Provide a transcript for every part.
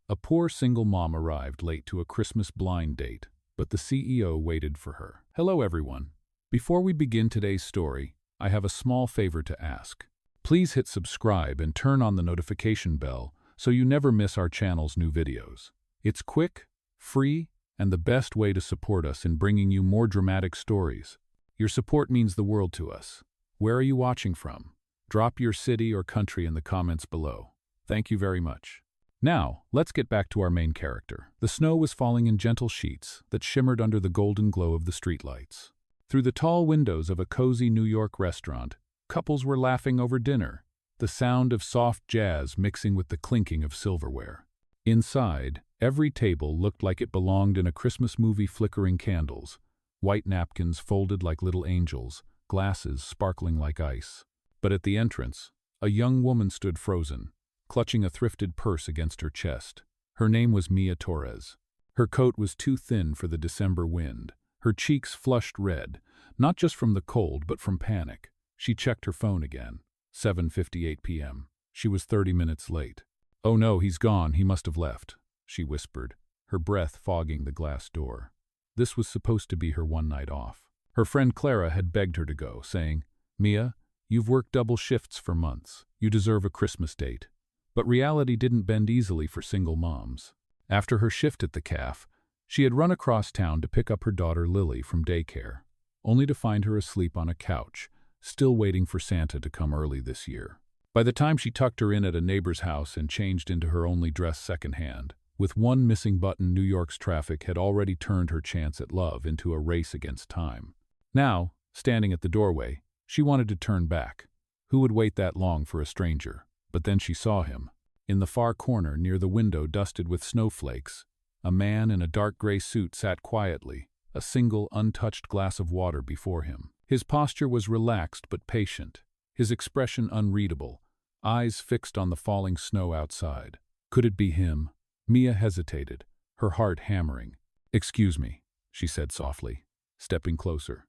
A poor single mom arrived late to a Christmas blind date, but the CEO waited for her. Hello everyone. Before we begin today's story, I have a small favor to ask. Please hit subscribe and turn on the notification bell so you never miss our channel's new videos. It's quick, free, and the best way to support us in bringing you more dramatic stories. Your support means the world to us. Where are you watching from? Drop your city or country in the comments below. Thank you very much. Now, let's get back to our main character. The snow was falling in gentle sheets that shimmered under the golden glow of the streetlights. Through the tall windows of a cozy New York restaurant, couples were laughing over dinner, the sound of soft jazz mixing with the clinking of silverware. Inside, every table looked like it belonged in a Christmas movie, flickering candles, white napkins folded like little angels, glasses sparkling like ice. But at the entrance, a young woman stood frozen, clutching a thrifted purse against her chest. Her name was Mia Torres. Her coat was too thin for the December wind, her cheeks flushed red, not just from the cold but from panic. She checked her phone again. 7:58 p.m. She was 30 minutes late. "Oh no, he's gone, he must have left," she whispered, her breath fogging the glass door. This was supposed to be her one night off. Her friend Clara had begged her to go, saying, "Mia, you've worked double shifts for months. You deserve a Christmas date." But reality didn't bend easily for single moms. After her shift at the café, she had run across town to pick up her daughter Lily from daycare, only to find her asleep on a couch, still waiting for Santa to come early this year. By the time she tucked her in at a neighbor's house and changed into her only dress secondhand, with one missing button, New York's traffic had already turned her chance at love into a race against time. Now, standing at the doorway, she wanted to turn back. Who would wait that long for a stranger? But then she saw him. In the far corner, near the window dusted with snowflakes, a man in a dark gray suit sat quietly, a single untouched glass of water before him. His posture was relaxed but patient, his expression unreadable, eyes fixed on the falling snow outside. Could it be him? Mia hesitated, her heart hammering. "Excuse me," she said softly, stepping closer.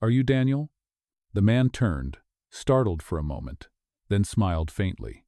"Are you Daniel?" The man turned, startled for a moment, then smiled faintly.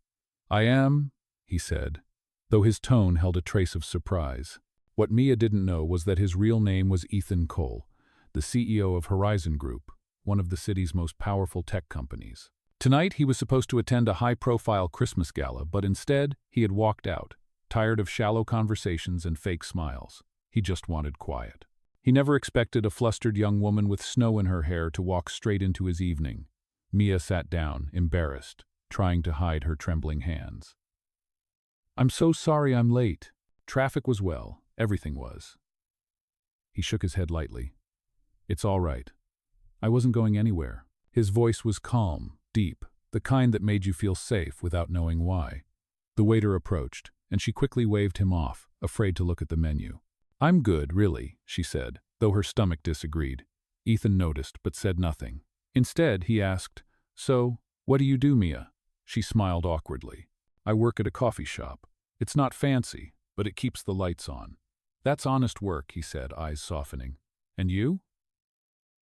"I am," he said, though his tone held a trace of surprise. What Mia didn't know was that his real name was Ethan Cole, the CEO of Horizon Group, one of the city's most powerful tech companies. Tonight he was supposed to attend a high-profile Christmas gala, but instead he had walked out, tired of shallow conversations and fake smiles. He just wanted quiet. He never expected a flustered young woman with snow in her hair to walk straight into his evening. Mia sat down, embarrassed, trying to hide her trembling hands. "I'm so sorry I'm late. Traffic was everything was." He shook his head lightly. "It's all right. I wasn't going anywhere." His voice was calm, deep, the kind that made you feel safe without knowing why. The waiter approached, and she quickly waved him off, afraid to look at the menu. "I'm good, really," she said, though her stomach disagreed. Ethan noticed, but said nothing. Instead, he asked, "So, what do you do, Mia?" She smiled awkwardly. "I work at a coffee shop. It's not fancy, but it keeps the lights on." "That's honest work," he said, eyes softening. "And you?"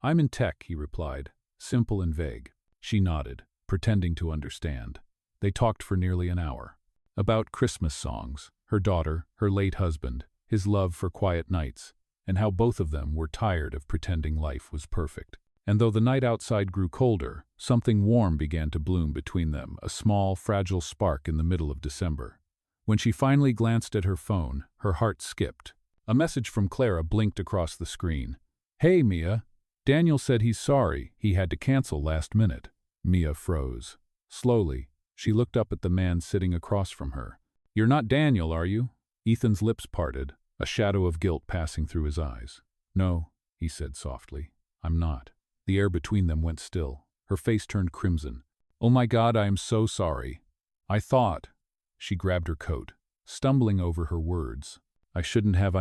"I'm in tech," he replied, simple and vague. She nodded, pretending to understand. They talked for nearly an hour. About Christmas songs, her daughter, her late husband, his love for quiet nights, and how both of them were tired of pretending life was perfect. And though the night outside grew colder, something warm began to bloom between them, a small, fragile spark in the middle of December. When she finally glanced at her phone, her heart skipped. A message from Clara blinked across the screen. "Hey, Mia. Daniel said he's sorry he had to cancel last minute." Mia froze. Slowly, she looked up at the man sitting across from her. "You're not Daniel, are you?" Ethan's lips parted, a shadow of guilt passing through his eyes. "No," he said softly, "I'm not." The air between them went still. Her face turned crimson. "Oh my God, I am so sorry. I thought—" She grabbed her coat, stumbling over her words. "I shouldn't have,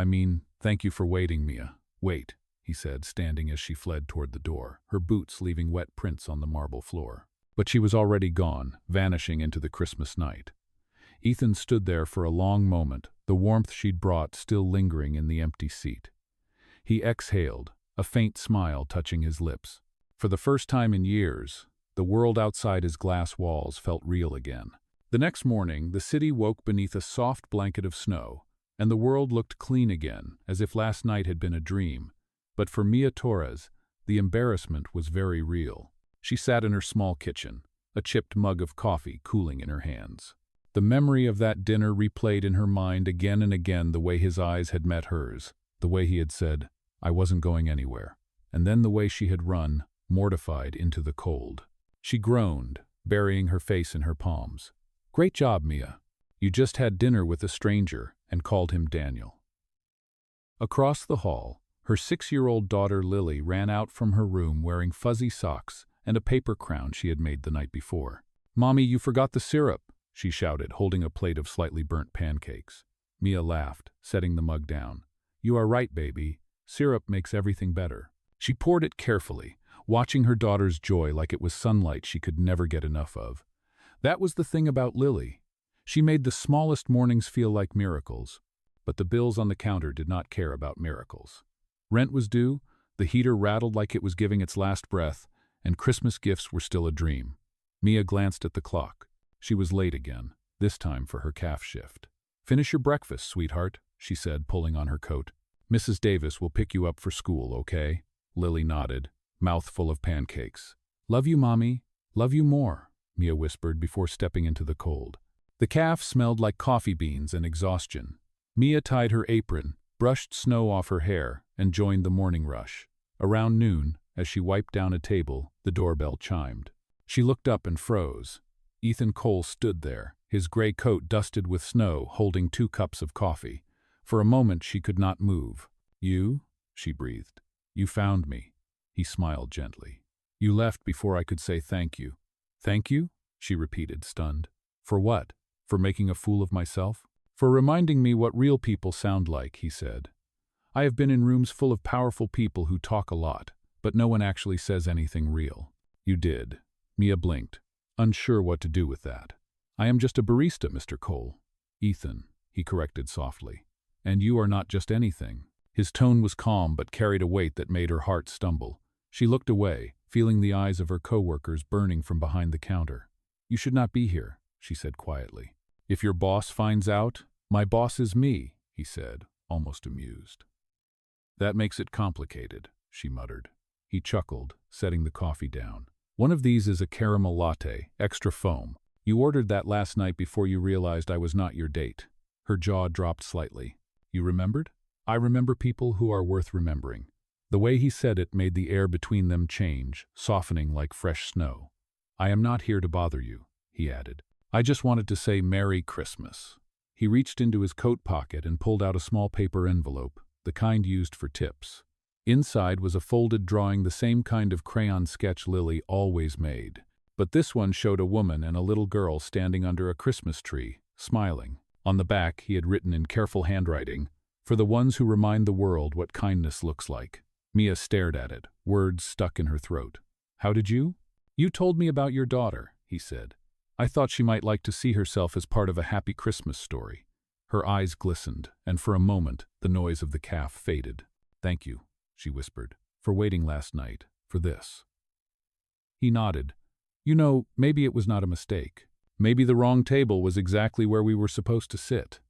thank you for waiting, Mia." "Wait," he said, standing as she fled toward the door, her boots leaving wet prints on the marble floor. But she was already gone, vanishing into the Christmas night. Ethan stood there for a long moment, the warmth she'd brought still lingering in the empty seat. He exhaled, a faint smile touching his lips. For the first time in years, the world outside his glass walls felt real again. The next morning, the city woke beneath a soft blanket of snow, and the world looked clean again, as if last night had been a dream. But for Mia Torres, the embarrassment was very real. She sat in her small kitchen, a chipped mug of coffee cooling in her hands. The memory of that dinner replayed in her mind again and again, the way his eyes had met hers, the way he had said, "I wasn't going anywhere," and then the way she had run, mortified, into the cold. She groaned, burying her face in her palms. "Great job, Mia. You just had dinner with a stranger and called him Daniel." Across the hall, her 6-year-old daughter Lily ran out from her room wearing fuzzy socks and a paper crown she had made the night before. "Mommy, you forgot the syrup," she shouted, holding a plate of slightly burnt pancakes. Mia laughed, setting the mug down. "You are right, baby. Syrup makes everything better." She poured it carefully, watching her daughter's joy like it was sunlight she could never get enough of. That was the thing about Lily. She made the smallest mornings feel like miracles, but the bills on the counter did not care about miracles. Rent was due, the heater rattled like it was giving its last breath, and Christmas gifts were still a dream. Mia glanced at the clock. She was late again, this time for her calf shift. "Finish your breakfast, sweetheart," she said, pulling on her coat. "Mrs. Davis will pick you up for school, okay?" Lily nodded, mouth full of pancakes. "Love you, Mommy. Love you more," Mia whispered before stepping into the cold. The calf smelled like coffee beans and exhaustion. Mia tied her apron, brushed snow off her hair, and joined the morning rush. Around noon, as she wiped down a table, the doorbell chimed. She looked up and froze. Ethan Cole stood there, his gray coat dusted with snow, holding 2 cups of coffee. For a moment she could not move. "You?" she breathed. "You found me." He smiled gently. "You left before I could say thank you." "Thank you?" she repeated, stunned. "For what? For making a fool of myself?" "For reminding me what real people sound like," he said. "I have been in rooms full of powerful people who talk a lot, but no one actually says anything real." "You did." Mia blinked, unsure what to do with that. "I am just a barista, Mr. Cole." "Ethan," he corrected softly. "And you are not just anything." His tone was calm but carried a weight that made her heart stumble. She looked away, feeling the eyes of her coworkers burning from behind the counter. "You should not be here," she said quietly. "If your boss finds out, my boss is me," he said, almost amused. "That makes it complicated," she muttered. He chuckled, setting the coffee down. "One of these is a caramel latte, extra foam. You ordered that last night before you realized I was not your date." Her jaw dropped slightly. "You remembered?" "I remember people who are worth remembering." The way he said it made the air between them change, softening like fresh snow. "I am not here to bother you," he added. "I just wanted to say Merry Christmas." He reached into his coat pocket and pulled out a small paper envelope, the kind used for tips. Inside was a folded drawing, the same kind of crayon sketch Lily always made. But this one showed a woman and a little girl standing under a Christmas tree, smiling. On the back he had written in careful handwriting, "For the ones who remind the world what kindness looks like." Mia stared at it, words stuck in her throat. "How did you?" "You told me about your daughter," he said. "I thought she might like to see herself as part of a happy Christmas story." Her eyes glistened, and for a moment the noise of the calf faded. "Thank you," she whispered, "for waiting last night, for this." He nodded. "You know, maybe it was not a mistake. Maybe the wrong table was exactly where we were supposed to sit."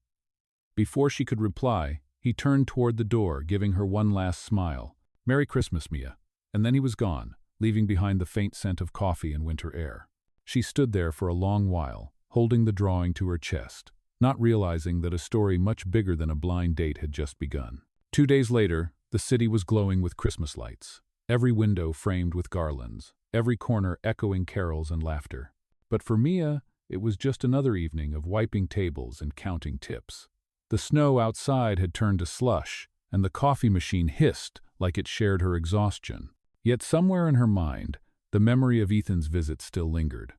Before she could reply, he turned toward the door, giving her one last smile. "Merry Christmas, Mia." And then he was gone, leaving behind the faint scent of coffee and winter air. She stood there for a long while, holding the drawing to her chest, not realizing that a story much bigger than a blind date had just begun. 2 days later, the city was glowing with Christmas lights, every window framed with garlands, every corner echoing carols and laughter. But for Mia, it was just another evening of wiping tables and counting tips. The snow outside had turned to slush, and the coffee machine hissed like it shared her exhaustion. Yet somewhere in her mind, the memory of Ethan's visit still lingered.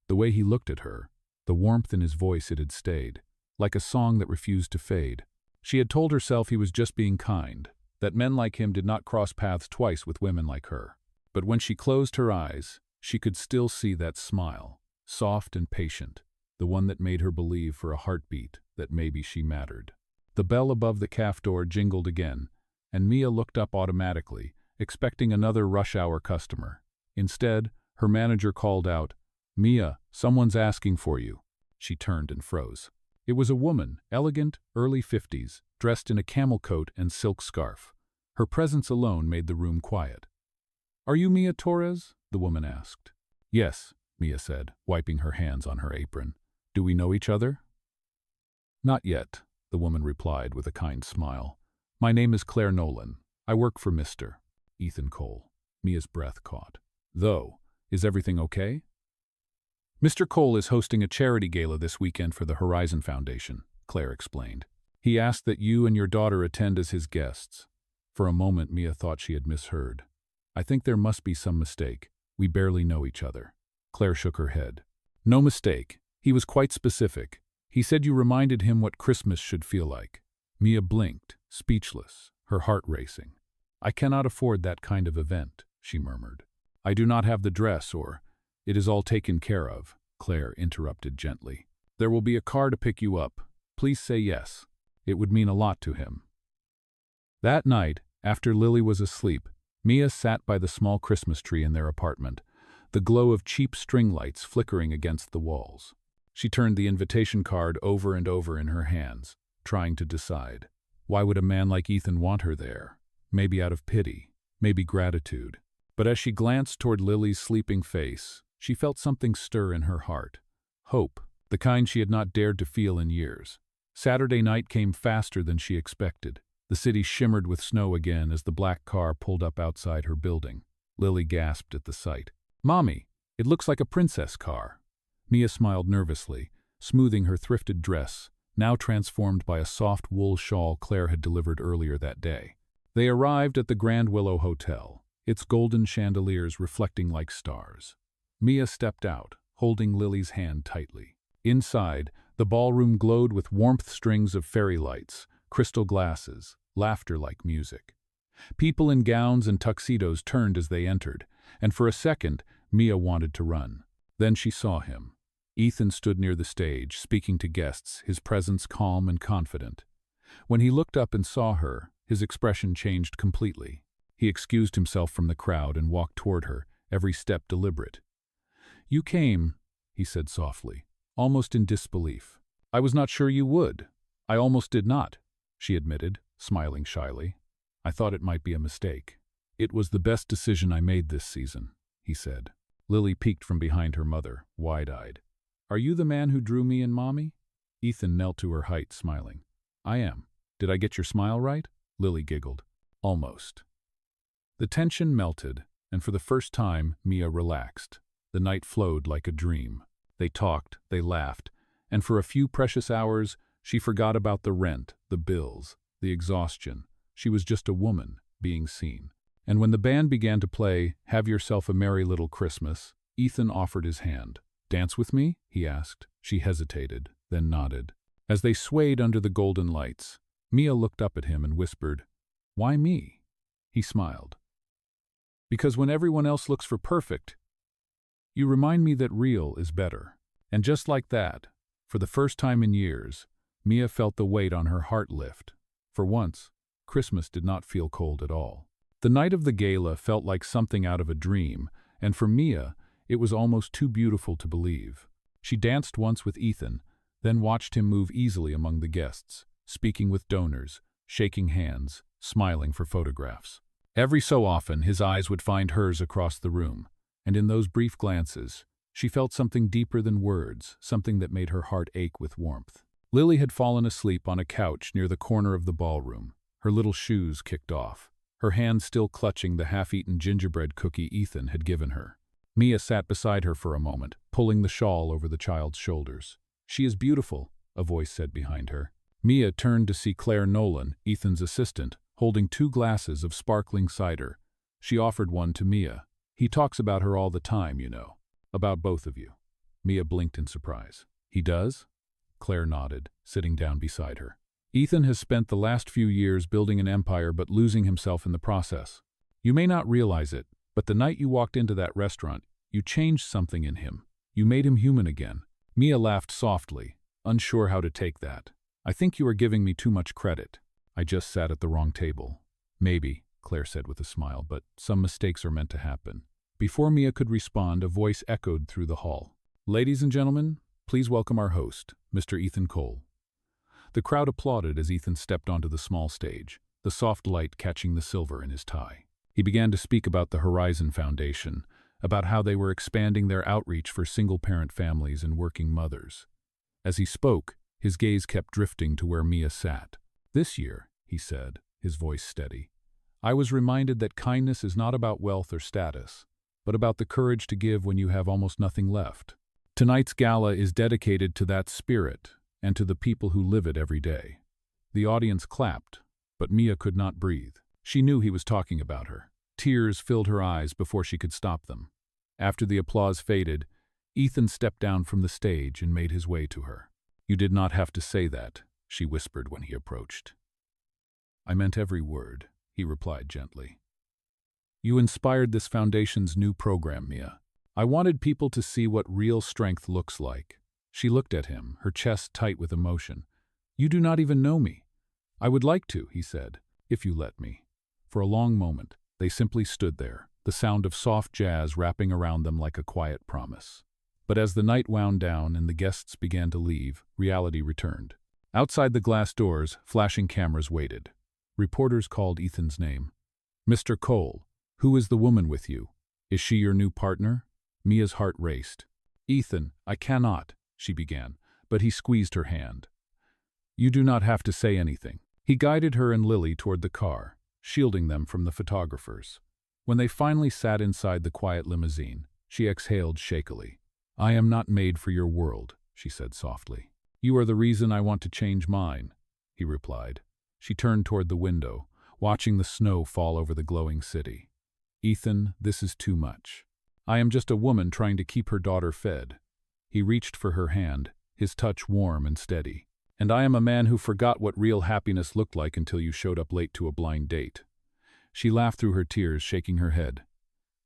The way he looked at her, the warmth in his voice, it had stayed, like a song that refused to fade. She had told herself he was just being kind, that men like him did not cross paths twice with women like her. But when she closed her eyes, she could still see that smile, soft and patient, the one that made her believe for a heartbeat that maybe she mattered. The bell above the cafe door jingled again, and Mia looked up automatically, expecting another rush-hour customer. Instead, her manager called out, "Mia, someone's asking for you." She turned and froze. It was a woman, elegant, early 50s, dressed in a camel coat and silk scarf. Her presence alone made the room quiet. "Are you Mia Torres?" the woman asked. "Yes," Mia said, wiping her hands on her apron. "Do we know each other?" "Not yet," the woman replied with a kind smile. "My name is Claire Nolan. I work for Mr. Ethan Cole." Mia's breath caught. "Though, is everything okay?" "Mr. Cole is hosting a charity gala this weekend for the Horizon Foundation," Claire explained. "He asked that you and your daughter attend as his guests." For a moment, Mia thought she had misheard. "I think there must be some mistake. We barely know each other." Claire shook her head. "No mistake. He was quite specific. He said you reminded him what Christmas should feel like." Mia blinked, speechless, her heart racing. "I cannot afford that kind of event," she murmured. "I do not have the dress or— It is all taken care of," Claire interrupted gently. "There will be a car to pick you up. Please say yes. It would mean a lot to him." That night, after Lily was asleep, Mia sat by the small Christmas tree in their apartment, the glow of cheap string lights flickering against the walls. She turned the invitation card over and over in her hands, trying to decide. Why would a man like Ethan want her there? Maybe out of pity, maybe gratitude. But as she glanced toward Lily's sleeping face, she felt something stir in her heart. Hope, the kind she had not dared to feel in years. Saturday night came faster than she expected. The city shimmered with snow again as the black car pulled up outside her building. Lily gasped at the sight. "Mommy, it looks like a princess car." Mia smiled nervously, smoothing her thrifted dress, now transformed by a soft wool shawl Claire had delivered earlier that day. They arrived at the Grand Willow Hotel, its golden chandeliers reflecting like stars. Mia stepped out, holding Lily's hand tightly. Inside, the ballroom glowed with warmth strings of fairy lights, crystal glasses, laughter like music. People in gowns and tuxedos turned as they entered, and for a second, Mia wanted to run. Then she saw him. Ethan stood near the stage, speaking to guests, his presence calm and confident. When he looked up and saw her, his expression changed completely. He excused himself from the crowd and walked toward her, every step deliberate. "You came," he said softly, almost in disbelief. "I was not sure you would. I almost did not," she admitted, smiling shyly. "I thought it might be a mistake." "It was the best decision I made this season," he said. Lily peeked from behind her mother, wide-eyed. "Are you the man who drew me and Mommy?" Ethan knelt to her height, smiling. "I am. Did I get your smile right?" Lily giggled. "Almost." The tension melted, and for the first time, Mia relaxed. The night flowed like a dream. They talked, they laughed, and for a few precious hours, she forgot about the rent, the bills, the exhaustion. She was just a woman, being seen. And when the band began to play "Have Yourself a Merry Little Christmas," Ethan offered his hand. "Dance with me?" he asked. She hesitated, then nodded. As they swayed under the golden lights, Mia looked up at him and whispered, "Why me?" He smiled. "Because when everyone else looks for perfect, you remind me that real is better." And just like that, for the first time in years, Mia felt the weight on her heart lift. For once, Christmas did not feel cold at all. The night of the gala felt like something out of a dream, and for Mia, it was almost too beautiful to believe. She danced once with Ethan, then watched him move easily among the guests, speaking with donors, shaking hands, smiling for photographs. Every so often, his eyes would find hers across the room, and in those brief glances, she felt something deeper than words, something that made her heart ache with warmth. Lily had fallen asleep on a couch near the corner of the ballroom, her little shoes kicked off, her hand still clutching the half-eaten gingerbread cookie Ethan had given her. Mia sat beside her for a moment, pulling the shawl over the child's shoulders. "She is beautiful," a voice said behind her. Mia turned to see Claire Nolan, Ethan's assistant, holding 2 glasses of sparkling cider. She offered one to Mia. "He talks about her all the time, you know. About both of you." Mia blinked in surprise. "He does?" Claire nodded, sitting down beside her. "Ethan has spent the last few years building an empire but losing himself in the process. You may not realize it, but the night you walked into that restaurant, you changed something in him. You made him human again." Mia laughed softly, unsure how to take that. "I think you are giving me too much credit. I just sat at the wrong table." "Maybe," Claire said with a smile, "but some mistakes are meant to happen." Before Mia could respond, a voice echoed through the hall. "Ladies and gentlemen, Please welcome our host, Mr. Ethan Cole. The crowd applauded as Ethan stepped onto the small stage, the soft light catching the silver in his tie. He began to speak about the Horizon Foundation, about how they were expanding their outreach for single-parent families and working mothers. As he spoke, his gaze kept drifting to where Mia sat. "This year," he said, his voice steady, "I was reminded that kindness is not about wealth or status, but about the courage to give when you have almost nothing left. Tonight's gala is dedicated to that spirit and to the people who live it every day." The audience clapped, but Mia could not breathe. She knew he was talking about her. Tears filled her eyes before she could stop them. After the applause faded, Ethan stepped down from the stage and made his way to her. "You did not have to say that," she whispered when he approached. "I meant every word," he replied gently. "You inspired this foundation's new program, Mia. I wanted people to see what real strength looks like." She looked at him, her chest tight with emotion. "You do not even know me." "I would like to," he said, "if you let me." For a long moment, they simply stood there, the sound of soft jazz wrapping around them like a quiet promise. But as the night wound down and the guests began to leave, reality returned. Outside the glass doors, flashing cameras waited. Reporters called Ethan's name. "Mr. Cole, who is the woman with you? Is she your new partner?" Mia's heart raced. "Ethan, I cannot," she began, but he squeezed her hand. "You do not have to say anything." He guided her and Lily toward the car, shielding them from the photographers. When they finally sat inside the quiet limousine, she exhaled shakily. "I am not made for your world," she said softly. "You are the reason I want to change mine," he replied. She turned toward the window, watching the snow fall over the glowing city. "Ethan, this is too much. I am just a woman trying to keep her daughter fed." He reached for her hand, his touch warm and steady. "And I am a man who forgot what real happiness looked like until you showed up late to a blind date." She laughed through her tears, shaking her head.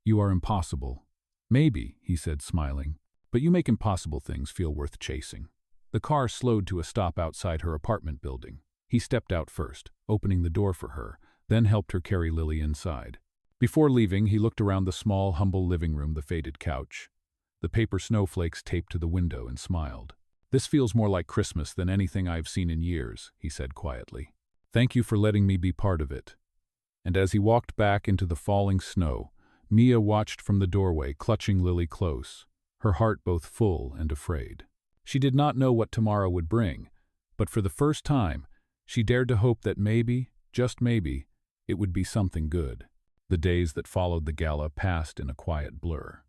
"You are impossible." "Maybe," he said, smiling, "but you make impossible things feel worth chasing." The car slowed to a stop outside her apartment building. He stepped out first, opening the door for her, then helped her carry Lily inside. Before leaving, he looked around the small, humble living room, the faded couch, the paper snowflakes taped to the window, and smiled. "This feels more like Christmas than anything I've seen in years," he said quietly. "Thank you for letting me be part of it." And as he walked back into the falling snow, Mia watched from the doorway, clutching Lily close, her heart both full and afraid. She did not know what tomorrow would bring, but for the first time, she dared to hope that maybe, just maybe, it would be something good. The days that followed the gala passed in a quiet blur.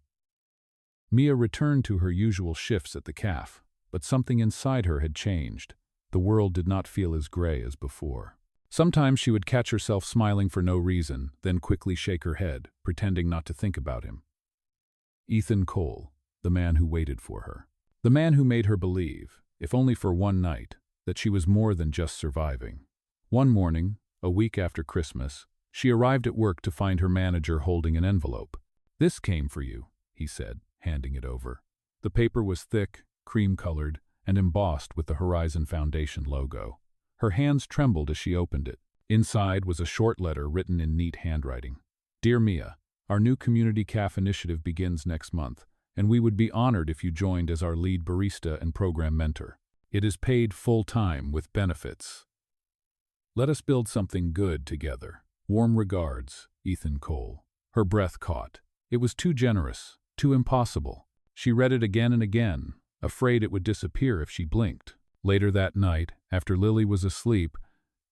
Mia returned to her usual shifts at the café, but something inside her had changed. The world did not feel as gray as before. Sometimes she would catch herself smiling for no reason, then quickly shake her head, pretending not to think about him. Ethan Cole, the man who waited for her. The man who made her believe, if only for one night, that she was more than just surviving. One morning, a week after Christmas, she arrived at work to find her manager holding an envelope. "This came for you," he said, handing it over. The paper was thick, cream-colored, and embossed with the Horizon Foundation logo. Her hands trembled as she opened it. Inside was a short letter written in neat handwriting. "Dear Mia, our new community café initiative begins next month, and we would be honored if you joined as our lead barista and program mentor. It is paid full-time with benefits. Let us build something good together. Warm regards, Ethan Cole." Her breath caught. It was too generous, too impossible. She read it again and again, afraid it would disappear if she blinked. Later that night, after Lily was asleep,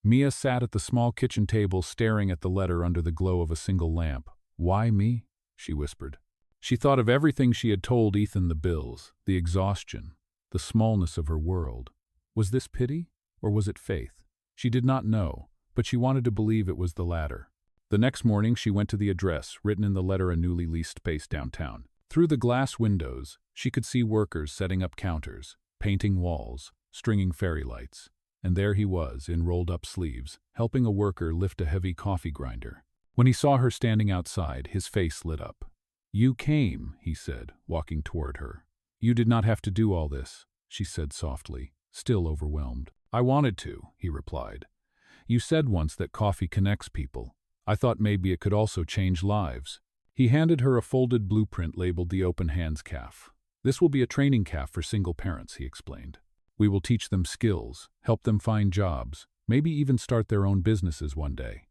Mia sat at the small kitchen table staring at the letter under the glow of a single lamp. "Why me?" she whispered. She thought of everything she had told Ethan, the bills, the exhaustion, the smallness of her world. Was this pity, or was it faith? She did not know, but she wanted to believe it was the latter. The next morning she went to the address, written in the letter, a newly leased space downtown. Through the glass windows, she could see workers setting up counters, painting walls, stringing fairy lights. And there he was, in rolled-up sleeves, helping a worker lift a heavy coffee grinder. When he saw her standing outside, his face lit up. "You came," he said, walking toward her. "You did not have to do all this," she said softly, still overwhelmed. "I wanted to," he replied. "You said once that coffee connects people. I thought maybe it could also change lives." He handed her a folded blueprint labeled the Open Hands Café. This will be a training caf for single parents, he explained. We will teach them skills, help them find jobs, maybe even start their own businesses one day.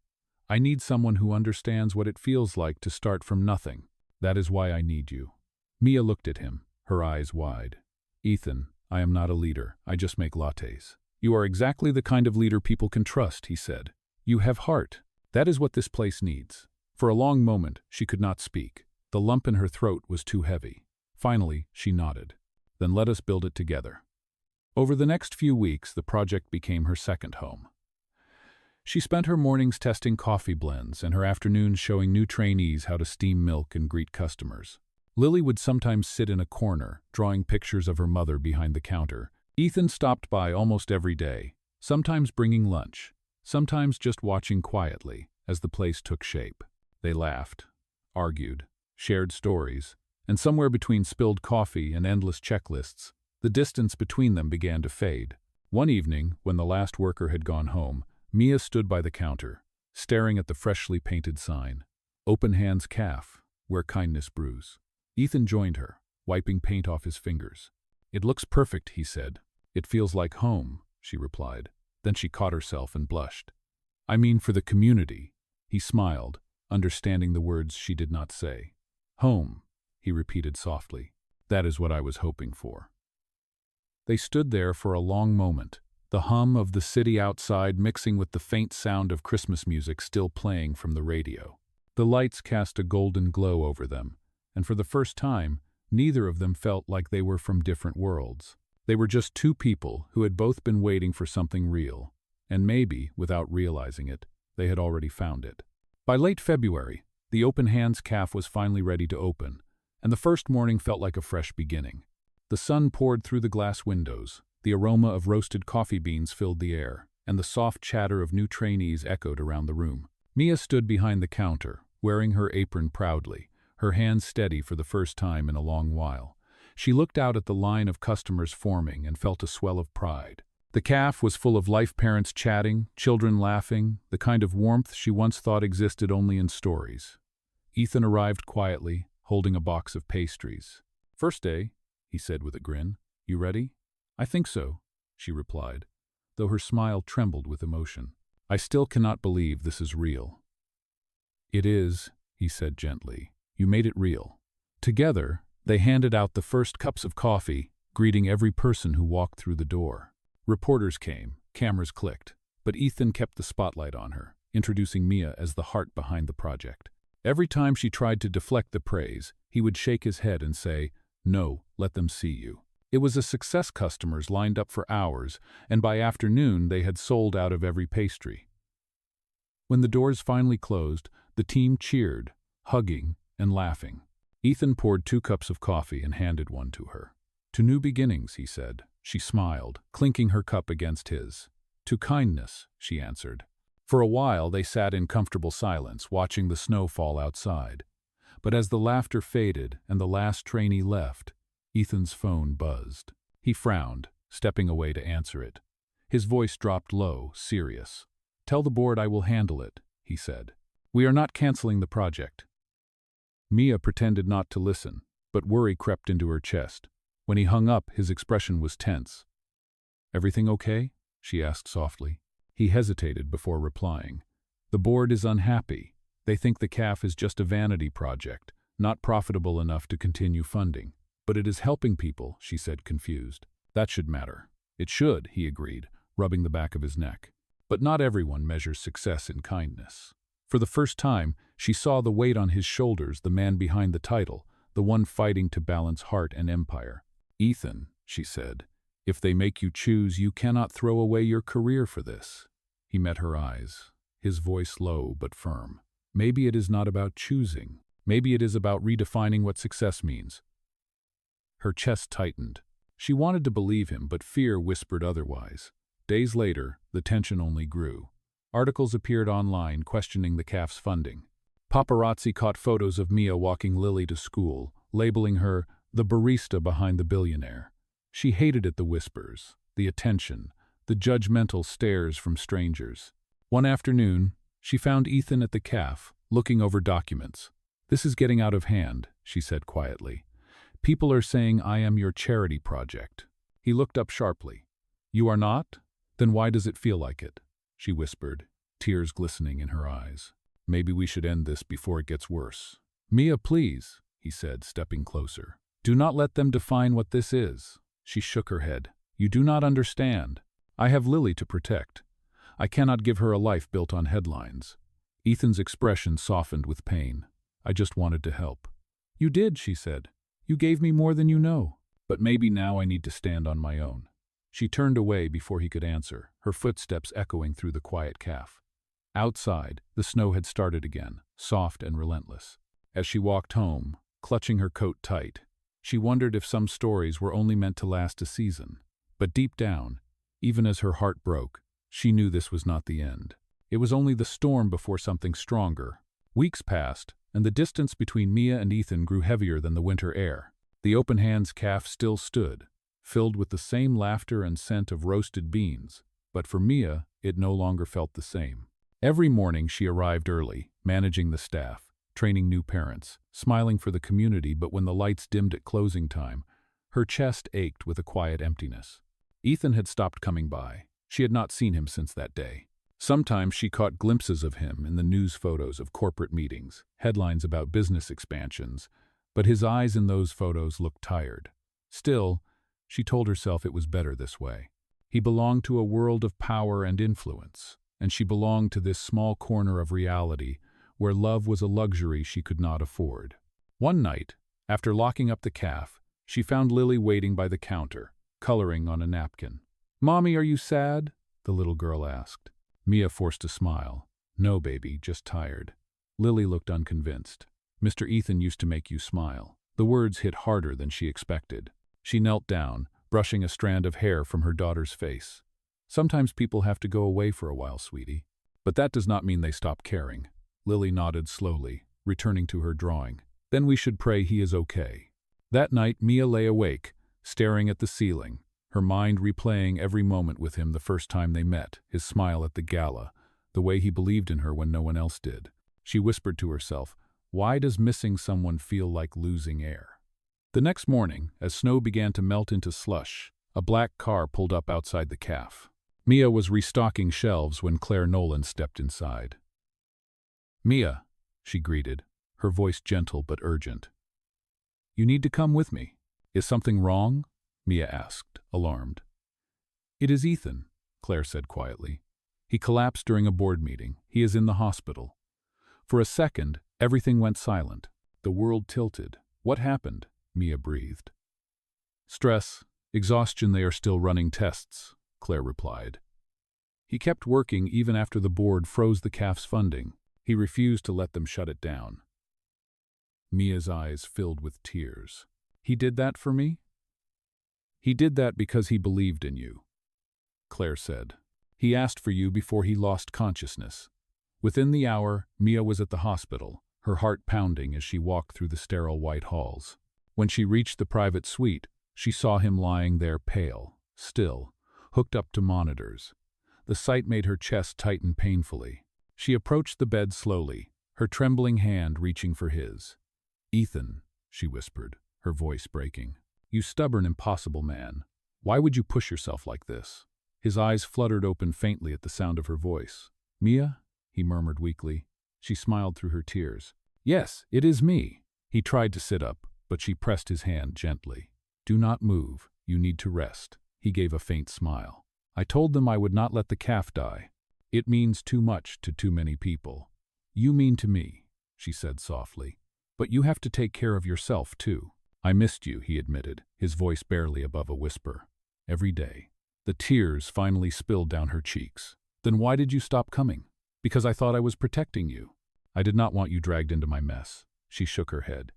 I need someone who understands what it feels like to start from nothing. That is why I need you. Mia looked at him, her eyes wide. Ethan, I am not a leader, I just make lattes. You are exactly the kind of leader people can trust, he said. You have heart. That is what this place needs. For a long moment, she could not speak. The lump in her throat was too heavy. Finally, she nodded. Then let us build it together. Over the next few weeks, the project became her second home. She spent her mornings testing coffee blends and her afternoons showing new trainees how to steam milk and greet customers. Lily would sometimes sit in a corner, drawing pictures of her mother behind the counter. Ethan stopped by almost every day, sometimes bringing lunch, sometimes just watching quietly as the place took shape. They laughed, argued, shared stories, and somewhere between spilled coffee and endless checklists, the distance between them began to fade. One evening, when the last worker had gone home, Mia stood by the counter, staring at the freshly painted sign, Open Hands Caf, where kindness brews. Ethan joined her, wiping paint off his fingers. It looks perfect, he said. It feels like home, she replied. Then she caught herself and blushed. I mean for the community. He smiled, understanding the words she did not say. Home, he repeated softly. That is what I was hoping for. They stood there for a long moment, the hum of the city outside mixing with the faint sound of Christmas music still playing from the radio. The lights cast a golden glow over them, and for the first time, neither of them felt like they were from different worlds. They were just two people who had both been waiting for something real, and maybe, without realizing it, they had already found it. By late February, the Open Hands Caf was finally ready to open, and the first morning felt like a fresh beginning. The sun poured through the glass windows, the aroma of roasted coffee beans filled the air, and the soft chatter of new trainees echoed around the room. Mia stood behind the counter, wearing her apron proudly, her hands steady for the first time in a long while. She looked out at the line of customers forming and felt a swell of pride. The caf was full of life parents chatting, children laughing, the kind of warmth she once thought existed only in stories. Ethan arrived quietly, holding a box of pastries. First day, he said with a grin. You ready? I think so, she replied, though her smile trembled with emotion. I still cannot believe this is real. It is, he said gently. You made it real. Together, they handed out the first cups of coffee, greeting every person who walked through the door. Reporters came, cameras clicked, but Ethan kept the spotlight on her, introducing Mia as the heart behind the project. Every time she tried to deflect the praise, he would shake his head and say, No, let them see you. It was a success. Customers lined up for hours, and by afternoon they had sold out of every pastry. When the doors finally closed, the team cheered, hugging and laughing. Ethan poured 2 cups of coffee and handed one to her. To new beginnings, he said. She smiled, clinking her cup against his. To kindness, she answered. For a while they sat in comfortable silence, watching the snow fall outside. But as the laughter faded and the last trainee left, Ethan's phone buzzed. He frowned, stepping away to answer it. His voice dropped low, serious. Tell the board I will handle it, he said. We are not canceling the project. Mia pretended not to listen, but worry crept into her chest. When he hung up, his expression was tense. Everything okay? She asked softly. He hesitated before replying. The board is unhappy. They think the caf is just a vanity project, not profitable enough to continue funding. But it is helping people, she said, confused. That should matter. It should, he agreed, rubbing the back of his neck. But not everyone measures success in kindness. For the first time, she saw the weight on his shoulders, the man behind the title, the one fighting to balance heart and empire. Ethan, she said, if they make you choose, you cannot throw away your career for this. He met her eyes, his voice low but firm. Maybe it is not about choosing. Maybe it is about redefining what success means. Her chest tightened. She wanted to believe him, but fear whispered otherwise. Days later, the tension only grew. Articles appeared online questioning the caf's funding. Paparazzi caught photos of Mia walking Lily to school, labeling her the barista behind the Billionaire. She hated it, the whispers, the attention, the judgmental stares from strangers. One afternoon, she found Ethan at the caf, looking over documents. This is getting out of hand, she said quietly. People are saying I am your charity project." He looked up sharply. "You are not? Then why does it feel like it?" she whispered, tears glistening in her eyes. "Maybe we should end this before it gets worse." "Mia, please," he said, stepping closer. "Do not let them define what this is." She shook her head. "You do not understand. I have Lily to protect. I cannot give her a life built on headlines." Ethan's expression softened with pain. "I just wanted to help." "You did," she said. "You gave me more than you know. But maybe now I need to stand on my own." She turned away before he could answer, her footsteps echoing through the quiet café. Outside, the snow had started again, soft and relentless. As she walked home, clutching her coat tight, she wondered if some stories were only meant to last a season. But deep down, even as her heart broke, she knew this was not the end. It was only the storm before something stronger. Weeks passed, and the distance between Mia and Ethan grew heavier than the winter air. The open hands café still stood, filled with the same laughter and scent of roasted beans, but for Mia, it no longer felt the same. Every morning she arrived early, managing the staff, training new parents, smiling for the community, but when the lights dimmed at closing time, her chest ached with a quiet emptiness. Ethan had stopped coming by. She had not seen him since that day. Sometimes she caught glimpses of him in the news photos of corporate meetings, headlines about business expansions, but his eyes in those photos looked tired. Still, she told herself it was better this way. He belonged to a world of power and influence, and she belonged to this small corner of reality where love was a luxury she could not afford. One night, after locking up the café, she found Lily waiting by the counter, coloring on a napkin. "Mommy, are you sad?" the little girl asked. Mia forced a smile. "No, baby, just tired." Lily looked unconvinced. "Mr. Ethan used to make you smile." The words hit harder than she expected. She knelt down, brushing a strand of hair from her daughter's face. "Sometimes people have to go away for a while, sweetie. But that does not mean they stop caring." Lily nodded slowly, returning to her drawing. "Then we should pray he is okay." That night, Mia lay awake, staring at the ceiling, her mind replaying every moment with him the first time they met, his smile at the gala, the way he believed in her when no one else did. She whispered to herself, "Why does missing someone feel like losing air?" The next morning, as snow began to melt into slush, a black car pulled up outside the café. Mia was restocking shelves when Claire Nolan stepped inside. "Mia," she greeted, her voice gentle but urgent. "You need to come with me." "Is something wrong?" Mia asked, alarmed. "It is Ethan," Claire said quietly. "He collapsed during a board meeting. He is in the hospital." For a second, everything went silent. The world tilted. "What happened?" Mia breathed. "Stress, exhaustion, they are still running tests," Claire replied. "He kept working even after the board froze the café's funding. He refused to let them shut it down." Mia's eyes filled with tears. "He did that for me?" "He did that because he believed in you," Claire said. "He asked for you before he lost consciousness." Within the hour, Mia was at the hospital, her heart pounding as she walked through the sterile white halls. When she reached the private suite, she saw him lying there pale, still, hooked up to monitors. The sight made her chest tighten painfully. She approached the bed slowly, her trembling hand reaching for his. "Ethan," she whispered, her voice breaking. "You stubborn, impossible man. Why would you push yourself like this?" His eyes fluttered open faintly at the sound of her voice. "Mia?" he murmured weakly. She smiled through her tears. "Yes, it is me." He tried to sit up, but she pressed his hand gently. "Do not move. You need to rest." He gave a faint smile. "I told them I would not let the café die. It means too much to too many people." "You mean to me," she said softly. "But you have to take care of yourself, too." "I missed you," he admitted, his voice barely above a whisper. "Every day." The tears finally spilled down her cheeks. "Then why did you stop coming?" "Because I thought I was protecting you. I did not want you dragged into my mess." She shook her head.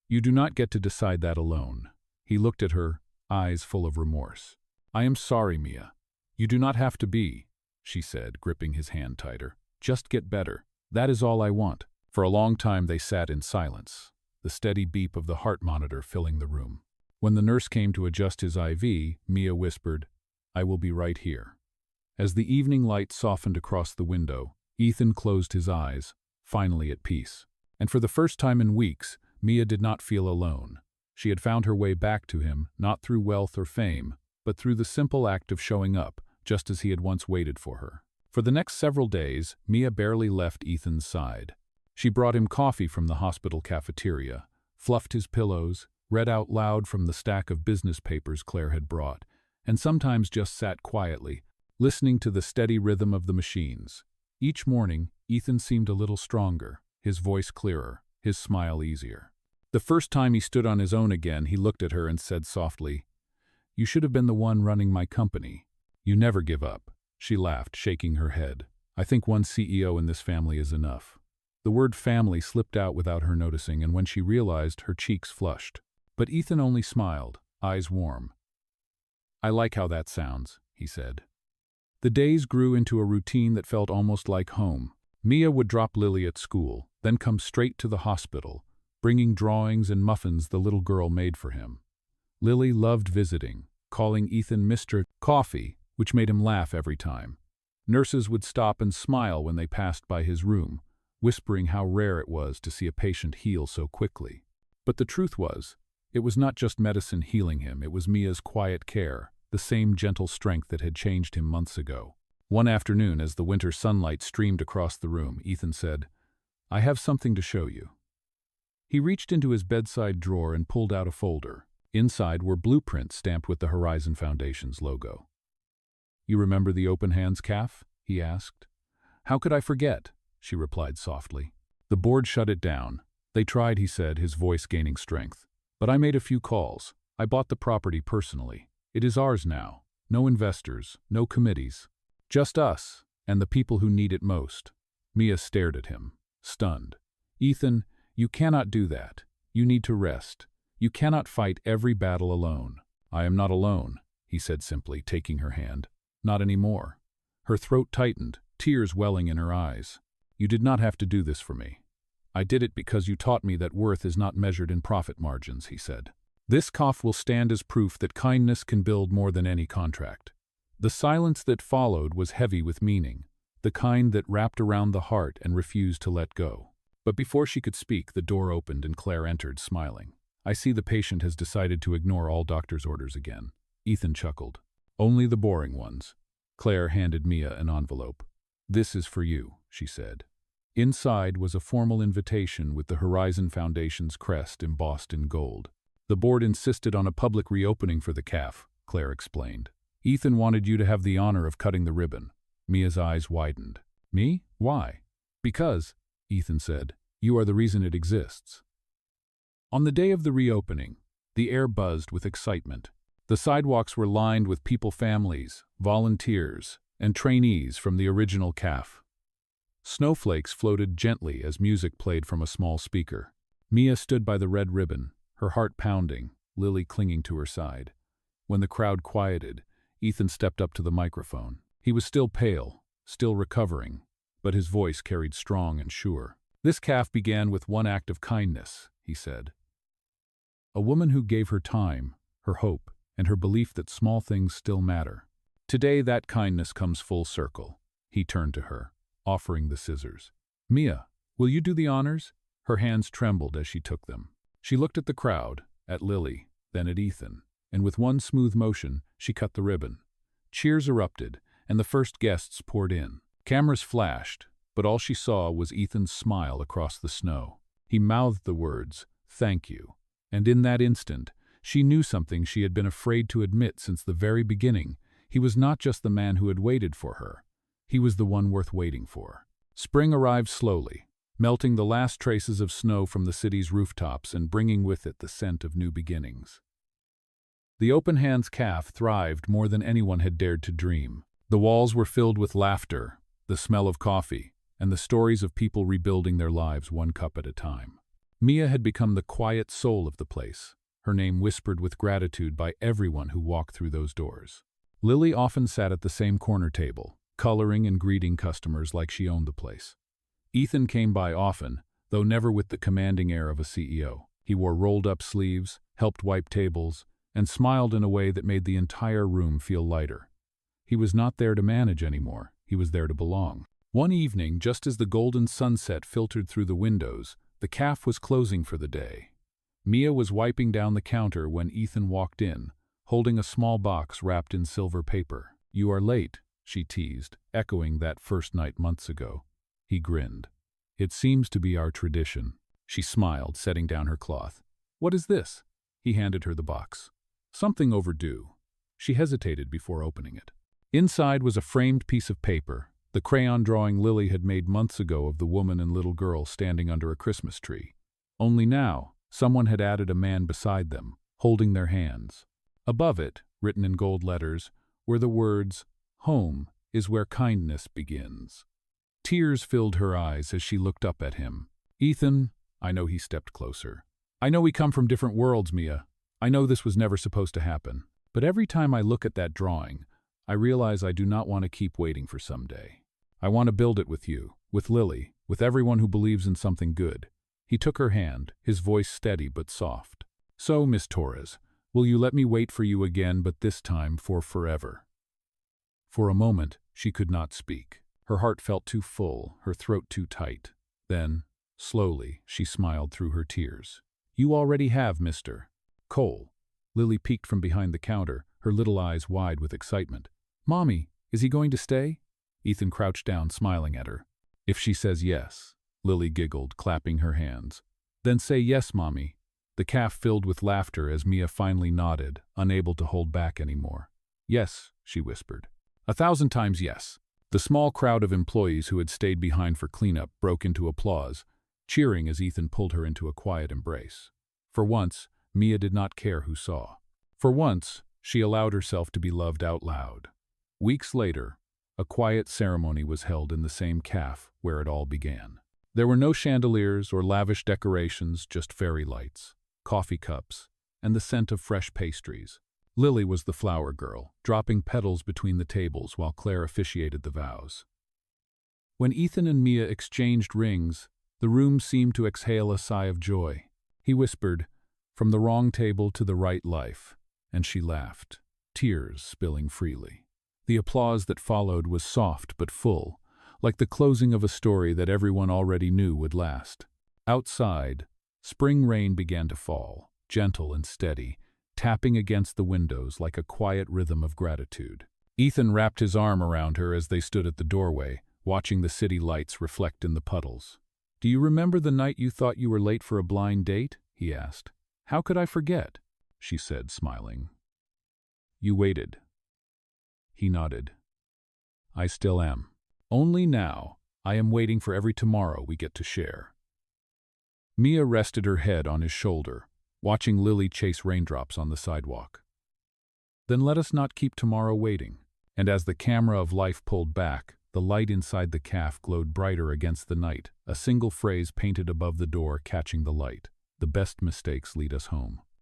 "You do not get to decide that alone." He looked at her, eyes full of remorse. "I am sorry, Mia. You do not have to be," she said, gripping his hand tighter. "Just get better. That is all I want." For a long time they sat in silence, the steady beep of the heart monitor filling the room. When the nurse came to adjust his IV, Mia whispered, "I will be right here." As the evening light softened across the window, Ethan closed his eyes, finally at peace. And for the first time in weeks, Mia did not feel alone. She had found her way back to him, not through wealth or fame, but through the simple act of showing up, just as he had once waited for her. For the next several days, Mia barely left Ethan's side. She brought him coffee from the hospital cafeteria, fluffed his pillows, read out loud from the stack of business papers Claire had brought, and sometimes just sat quietly, listening to the steady rhythm of the machines. Each morning, Ethan seemed a little stronger, his voice clearer, his smile easier. The first time he stood on his own again, he looked at her and said softly, "You should have been the one running my company. You never give up." She laughed, shaking her head. "I think one CEO in this family is enough." The word family slipped out without her noticing, and when she realized, her cheeks flushed. But Ethan only smiled, eyes warm. "I like how that sounds," he said. The days grew into a routine that felt almost like home. Mia would drop Lily at school, then come straight to the hospital, bringing drawings and muffins the little girl made for him. Lily loved visiting, calling Ethan Mr. Coffee, which made him laugh every time. Nurses would stop and smile when they passed by his room, whispering how rare it was to see a patient heal so quickly. But the truth was, it was not just medicine healing him, it was Mia's quiet care, the same gentle strength that had changed him months ago. One afternoon, as the winter sunlight streamed across the room, Ethan said, "I have something to show you." He reached into his bedside drawer and pulled out a folder. Inside were blueprints stamped with the Horizon Foundation's logo. "You remember the Open Hands Caf?" he asked. "How could I forget?" she replied softly. "The board shut it down. They tried," he said, his voice gaining strength. "But I made a few calls. I bought the property personally. It is ours now. No investors, no committees. Just us, and the people who need it most." Mia stared at him, stunned. "Ethan, you cannot do that. You need to rest. You cannot fight every battle alone." "I am not alone," he said simply, taking her hand. "Not anymore." Her throat tightened, tears welling in her eyes. "You did not have to do this for me. I did it because you taught me that worth is not measured in profit margins," he said. "This cough will stand as proof that kindness can build more than any contract." The silence that followed was heavy with meaning, the kind that wrapped around the heart and refused to let go. But before she could speak, the door opened and Claire entered, smiling. "I see the patient has decided to ignore all doctor's orders again." Ethan chuckled. "Only the boring ones." Claire handed Mia an envelope. "This is for you," she said. Inside was a formal invitation with the Horizon Foundation's crest embossed in gold. "The board insisted on a public reopening for the caf," Claire explained. "Ethan wanted you to have the honor of cutting the ribbon." Mia's eyes widened. "Me? Why?" "Because," Ethan said, "you are the reason it exists." On the day of the reopening, the air buzzed with excitement. The sidewalks were lined with people, families, volunteers, and trainees from the original caf. Snowflakes floated gently as music played from a small speaker. Mia stood by the red ribbon, her heart pounding, Lily clinging to her side. When the crowd quieted, Ethan stepped up to the microphone. He was still pale, still recovering, but his voice carried strong and sure. "This caf began with one act of kindness," he said. "A woman who gave her time, her hope, and her belief that small things still matter. Today that kindness comes full circle." He turned to her, offering the scissors. "Mia, will you do the honors?" Her hands trembled as she took them. She looked at the crowd, at Lily, then at Ethan, and with one smooth motion, she cut the ribbon. Cheers erupted, and the first guests poured in. Cameras flashed, but all she saw was Ethan's smile across the snow. He mouthed the words, "Thank you," and in that instant, she knew something she had been afraid to admit since the very beginning. He was not just the man who had waited for her. He was the one worth waiting for. Spring arrived slowly, melting the last traces of snow from the city's rooftops and bringing with it the scent of new beginnings. The Open Hands Caf thrived more than anyone had dared to dream. The walls were filled with laughter, the smell of coffee, and the stories of people rebuilding their lives one cup at a time. Mia had become the quiet soul of the place, her name whispered with gratitude by everyone who walked through those doors. Lily often sat at the same corner table, coloring and greeting customers like she owned the place. Ethan came by often, though never with the commanding air of a CEO. He wore rolled-up sleeves, helped wipe tables, and smiled in a way that made the entire room feel lighter. He was not there to manage anymore, he was there to belong. One evening, just as the golden sunset filtered through the windows, the caf was closing for the day. Mia was wiping down the counter when Ethan walked in, holding a small box wrapped in silver paper. "You are late," she teased, echoing that first night months ago. He grinned. "It seems to be our tradition." She smiled, setting down her cloth. "What is this?" He handed her the box. "Something overdue." She hesitated before opening it. Inside was a framed piece of paper, the crayon drawing Lily had made months ago of the woman and little girl standing under a Christmas tree. Only now, someone had added a man beside them, holding their hands. Above it, written in gold letters, were the words, "Home is where kindness begins." Tears filled her eyes as she looked up at him. "Ethan," I know he stepped closer. "I know we come from different worlds, Mia. I know this was never supposed to happen. But every time I look at that drawing, I realize I do not want to keep waiting for someday. I want to build it with you, with Lily, with everyone who believes in something good." He took her hand, his voice steady but soft. "So, Miss Torres, will you let me wait for you again, but this time for forever?" For a moment, she could not speak. Her heart felt too full, her throat too tight. Then, slowly, she smiled through her tears. "You already have, Mr. Cole." Lily peeked from behind the counter, her little eyes wide with excitement. "Mommy, is he going to stay?" Ethan crouched down, smiling at her. "If she says yes," Lily giggled, clapping her hands. "Then say yes, Mommy." The caf filled with laughter as Mia finally nodded, unable to hold back anymore. "Yes," she whispered. 1,000 times yes." The small crowd of employees who had stayed behind for cleanup broke into applause, cheering as Ethan pulled her into a quiet embrace. For once, Mia did not care who saw. For once, she allowed herself to be loved out loud. Weeks later, a quiet ceremony was held in the same caf where it all began. There were no chandeliers or lavish decorations, just fairy lights, coffee cups, and the scent of fresh pastries. Lily was the flower girl, dropping petals between the tables while Claire officiated the vows. When Ethan and Mia exchanged rings, the room seemed to exhale a sigh of joy. He whispered, "From the wrong table to the right life," and she laughed, tears spilling freely. The applause that followed was soft but full, like the closing of a story that everyone already knew would last. Outside, spring rain began to fall, gentle and steady, tapping against the windows like a quiet rhythm of gratitude. Ethan wrapped his arm around her as they stood at the doorway, watching the city lights reflect in the puddles. "Do you remember the night you thought you were late for a blind date?" he asked. "How could I forget?" she said, smiling. "You waited." He nodded. "I still am. Only now, I am waiting for every tomorrow we get to share." Mia rested her head on his shoulder, watching Lily chase raindrops on the sidewalk. "Then let us not keep tomorrow waiting." And as the camera of life pulled back, the light inside the caf glowed brighter against the night, a single phrase painted above the door catching the light. "The best mistakes lead us home."